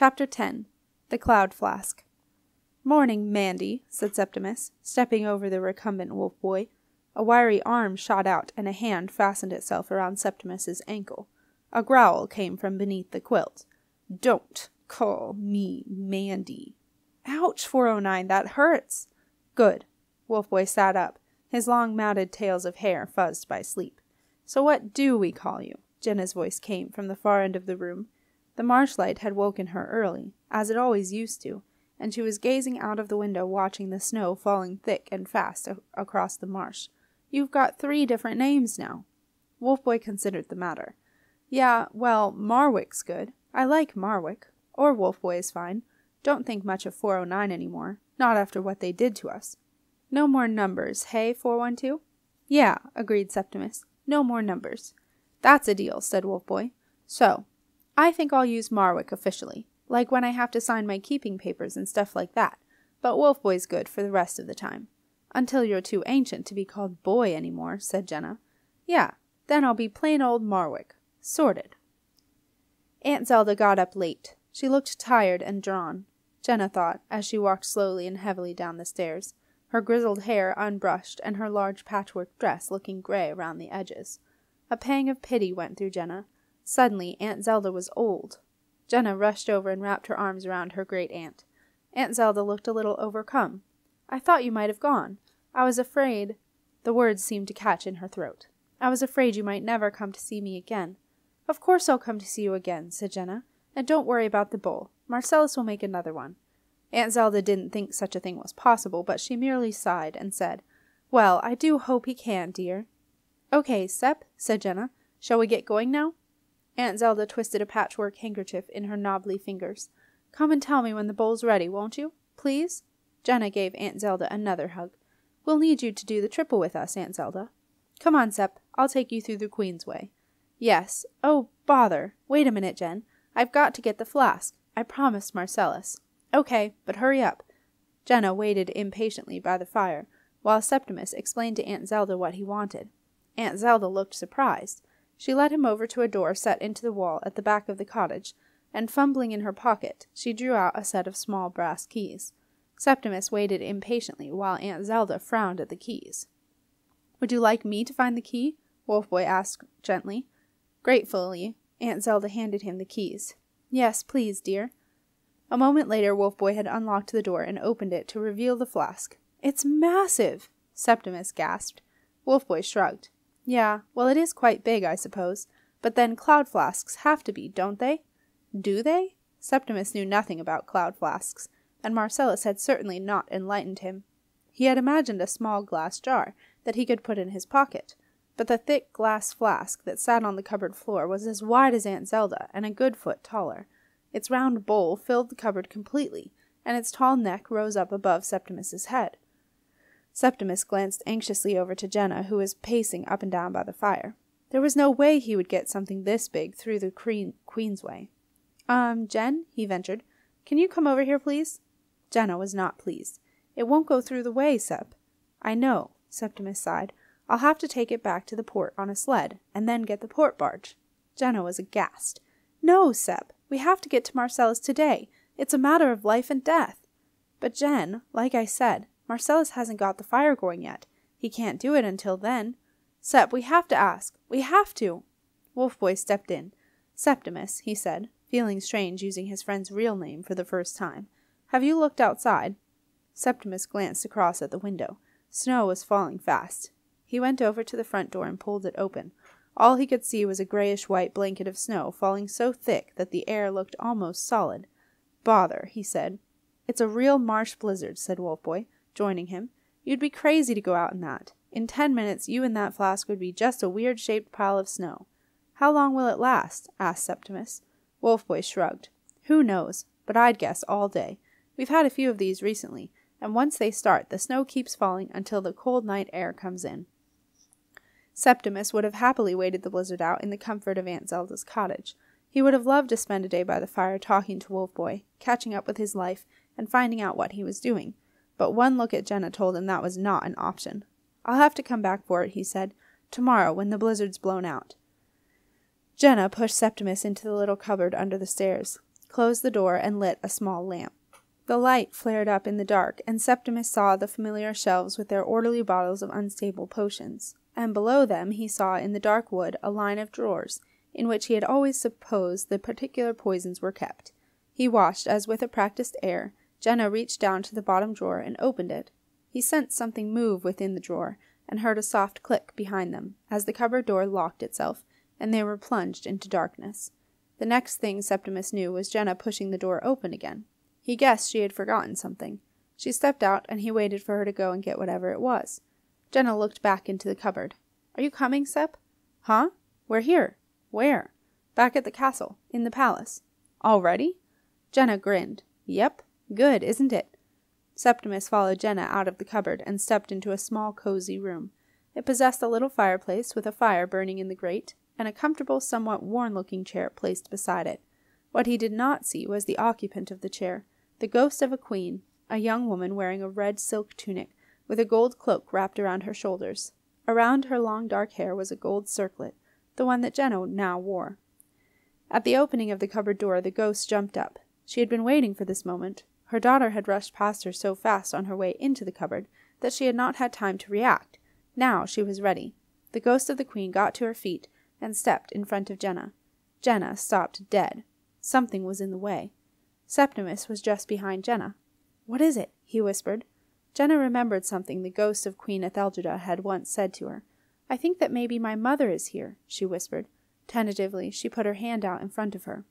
Chapter 10. The Cloud Flask. "Morning, Mandy," said Septimus, stepping over the recumbent wolf boy. A wiry arm shot out, and a hand fastened itself around Septimus's ankle. A growl came from beneath the quilt. "Don't call me Mandy." "Ouch, 409, that hurts." "Good." Wolfboy sat up, his long matted tails of hair fuzzed by sleep. "So what do we call you?" Jenna's voice came from the far end of the room. The marshlight had woken her early, as it always used to, and she was gazing out of the window watching the snow falling thick and fast across the marsh. "You've got 3 different names now." Wolfboy considered the matter. "Yeah, well, Marwick's good. I like Marwick. Or Wolfboy is fine. Don't think much of 409 anymore. Not after what they did to us." "No more numbers, hey, 412? "Yeah," agreed Septimus. "No more numbers." "That's a deal," said Wolfboy. "So, I think I'll use Marwick officially, like when I have to sign my keeping papers and stuff like that, but Wolfboy's good for the rest of the time." "Until you're too ancient to be called Boy anymore," said Jenna. "Yeah, then I'll be plain old Marwick. Sorted." Aunt Zelda got up late. She looked tired and drawn, Jenna thought, as she walked slowly and heavily down the stairs, her grizzled hair unbrushed and her large patchwork dress looking gray around the edges. A pang of pity went through Jenna. Suddenly Aunt Zelda was old. Jenna rushed over and wrapped her arms around her great-aunt. Aunt Zelda looked a little overcome. "I thought you might have gone. I was afraid—" The words seemed to catch in her throat. "I was afraid you might never come to see me again." "Of course I'll come to see you again," said Jenna. "And don't worry about the bowl. Marcellus will make another one." Aunt Zelda didn't think such a thing was possible, but she merely sighed and said, "Well, I do hope he can, dear." "Okay, Sep," said Jenna. "Shall we get going now?" Aunt Zelda twisted a patchwork handkerchief in her knobbly fingers. "Come and tell me when the bowl's ready, won't you? Please?" Jenna gave Aunt Zelda another hug. "We'll need you to do the triple with us, Aunt Zelda." "Come on, Sep. I'll take you through the Queen's Way." "Yes. Oh, bother. Wait a minute, Jen. I've got to get the flask. I promised Marcellus." "Okay, but hurry up." Jenna waited impatiently by the fire, while Septimus explained to Aunt Zelda what he wanted. Aunt Zelda looked surprised. She led him over to a door set into the wall at the back of the cottage, and fumbling in her pocket, she drew out a set of small brass keys. Septimus waited impatiently while Aunt Zelda frowned at the keys. "Would you like me to find the key?" Wolfboy asked gently. Gratefully, Aunt Zelda handed him the keys. "Yes, please, dear." A moment later Wolfboy had unlocked the door and opened it to reveal the flask. "It's massive!" Septimus gasped. Wolfboy shrugged. "Yeah, well, it is quite big, I suppose. But then cloud flasks have to be, don't they?" "Do they?" Septimus knew nothing about cloud flasks, and Marcellus had certainly not enlightened him. He had imagined a small glass jar that he could put in his pocket, but the thick glass flask that sat on the cupboard floor was as wide as Aunt Zelda and a good foot taller. Its round bowl filled the cupboard completely, and its tall neck rose up above Septimus's head. Septimus glanced anxiously over to Jenna, who was pacing up and down by the fire. There was no way he would get something this big through the Queen's Way. Jen," he ventured, "can you come over here, please?" Jenna was not pleased. "It won't go through the way, Sep." "I know," Septimus sighed. "I'll have to take it back to the port on a sled, and then get the port barge." Jenna was aghast. "No, Sep, we have to get to Marcellus today. It's a matter of life and death." "But Jen, like I said, Marcellus hasn't got the fire going yet. He can't do it until then." "Sep, we have to ask. We have to." Wolfboy stepped in. "Septimus," he said, feeling strange using his friend's real name for the first time, "have you looked outside?" Septimus glanced across at the window. Snow was falling fast. He went over to the front door and pulled it open. All he could see was a grayish-white blanket of snow falling so thick that the air looked almost solid. "Bother," he said. "It's a real marsh blizzard," said Wolfboy, joining him. "You'd be crazy to go out in that. In 10 minutes you and that flask would be just a weird-shaped pile of snow." "How long will it last?" asked Septimus. Wolfboy shrugged. "Who knows, but I'd guess all day. We've had a few of these recently, and once they start, the snow keeps falling until the cold night air comes in." Septimus would have happily waited the blizzard out in the comfort of Aunt Zelda's cottage. He would have loved to spend a day by the fire talking to Wolfboy, catching up with his life, and finding out what he was doing. But one look at Jenna told him that was not an option. "I'll have to come back for it," he said, "tomorrow when the blizzard's blown out." Jenna pushed Septimus into the little cupboard under the stairs. closed the door, and lit a small lamp. The light flared up in the dark, and Septimus saw the familiar shelves with their orderly bottles of unstable potions, and below them he saw in the dark wood a line of drawers, in which he had always supposed the particular poisons were kept. He watched as, with a practised air, Jenna reached down to the bottom drawer and opened it. He sensed something move within the drawer, and heard a soft click behind them, as the cupboard door locked itself, and they were plunged into darkness. The next thing Septimus knew was Jenna pushing the door open again. He guessed she had forgotten something. She stepped out, and he waited for her to go and get whatever it was. Jenna looked back into the cupboard. "Are you coming, Sep?" "Huh? We're here." "Where?" "Back at the castle, in the palace." "Already?" Jenna grinned. "Yep. Good, isn't it?" Septimus followed Jenna out of the cupboard and stepped into a small, cozy room. It possessed a little fireplace with a fire burning in the grate, and a comfortable, somewhat worn-looking chair placed beside it. What he did not see was the occupant of the chair, the ghost of a queen, a young woman wearing a red silk tunic, with a gold cloak wrapped around her shoulders. Around her long dark hair was a gold circlet, the one that Jenna now wore. At the opening of the cupboard door, the ghost jumped up. She had been waiting for this moment. Her daughter had rushed past her so fast on her way into the cupboard that she had not had time to react. Now she was ready. The ghost of the queen got to her feet and stepped in front of Jenna. Jenna stopped dead. Something was in the way. Septimus was just behind Jenna. "What is it?" he whispered. Jenna remembered something the ghost of Queen Ethelgida had once said to her. "I think that maybe my mother is here," she whispered. Tentatively, she put her hand out in front of her.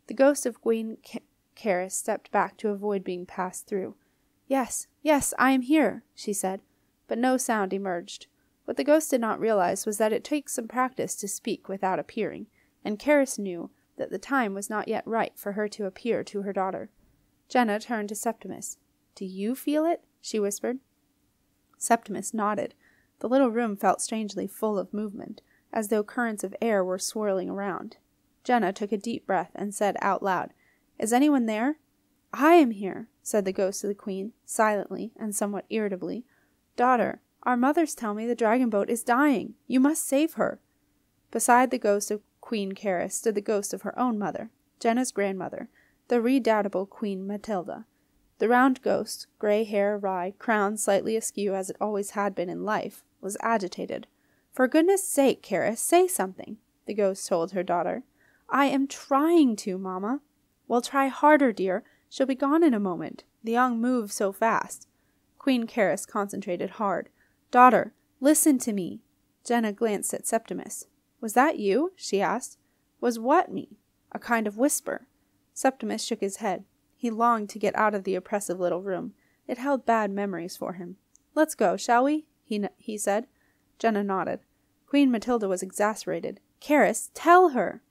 The ghost of Queen Caris stepped back to avoid being passed through. Yes, I am here," she said, but no sound emerged. What the ghost did not realize was that it takes some practice to speak without appearing, and Caris knew that the time was not yet right for her to appear to her daughter. Jenna turned to Septimus. "Do you feel it?" she whispered. Septimus nodded. The little room felt strangely full of movement, as though currents of air were swirling around. Jenna took a deep breath and said out loud, "Is anyone there?" "I am here," said the ghost of the queen, silently and somewhat irritably. "Daughter, our mothers tell me the dragon boat is dying. You must save her." Beside the ghost of Queen Caris stood the ghost of her own mother, Jenna's grandmother, the redoubtable Queen Matilda. The round ghost, grey hair awry, crown slightly askew as it always had been in life, was agitated. "For goodness sake, Caris, say something," the ghost told her daughter. "I am trying to, Mama." "Well, try harder, dear. She'll be gone in a moment. The young move so fast." Queen Caris concentrated hard. "Daughter, listen to me." Jenna glanced at Septimus. "Was that you?" she asked. "Was what me?" "A kind of whisper." Septimus shook his head. He longed to get out of the oppressive little room. It held bad memories for him. "Let's go, shall we?" he said. Jenna nodded. Queen Matilda was exasperated. "Caris, tell her!"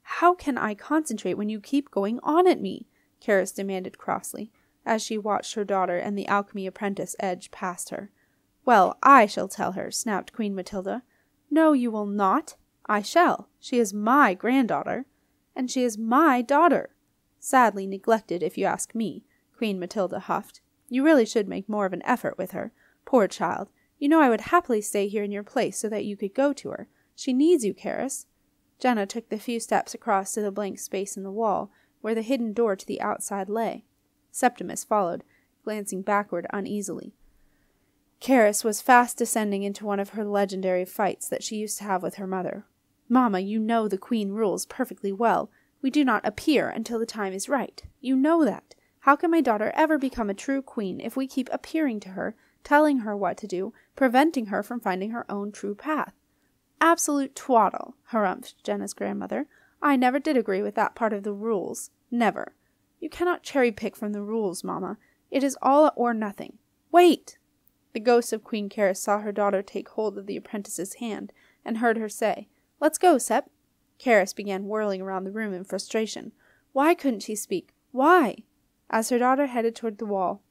"How can I concentrate when you keep going on at me?" Caris demanded crossly, as she watched her daughter and the alchemy apprentice edge past her. "Well, I shall tell her," snapped Queen Matilda. "No, you will not." "I shall. She is my granddaughter." "And she is my daughter." "Sadly neglected, if you ask me," Queen Matilda huffed. "You really should make more of an effort with her. Poor child. You know I would happily stay here in your place so that you could go to her. She needs you, Caris." Jenna took the few steps across to the blank space in the wall, where the hidden door to the outside lay. Septimus followed, glancing backward uneasily. Caris was fast descending into one of her legendary fights that she used to have with her mother. "Mamma, you know the queen rules perfectly well. We do not appear until the time is right. You know that. How can my daughter ever become a true queen if we keep appearing to her, telling her what to do, preventing her from finding her own true path?" "Absolute twaddle," harumphed Jenna's grandmother. "I never did agree with that part of the rules. Never. You cannot cherry-pick from the rules, Mamma. It is all or nothing. Wait!" The ghost of Queen Caris saw her daughter take hold of the apprentice's hand, and heard her say, "Let's go, Sep." Caris began whirling around the room in frustration. Why couldn't she speak? Why? As her daughter headed toward the wall,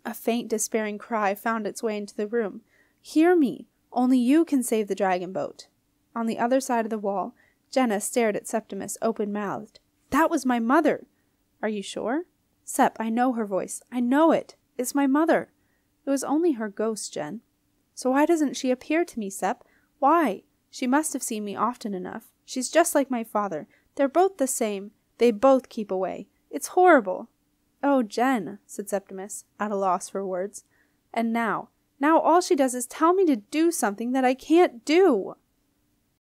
a faint, despairing cry found its way into the room. "Hear me! Only you can save the dragon boat." On the other side of the wall, Jenna stared at Septimus open-mouthed. "That was my mother." "Are you sure?" "Sep, I know her voice. I know it. It's my mother." "It was only her ghost, Jen." "So why doesn't she appear to me, Sep? Why? She must have seen me often enough. She's just like my father. They're both the same." They both keep away. It's horrible." "Oh, Jen," said Septimus, at a loss for words. "And now all she does is tell me to do something that I can't do."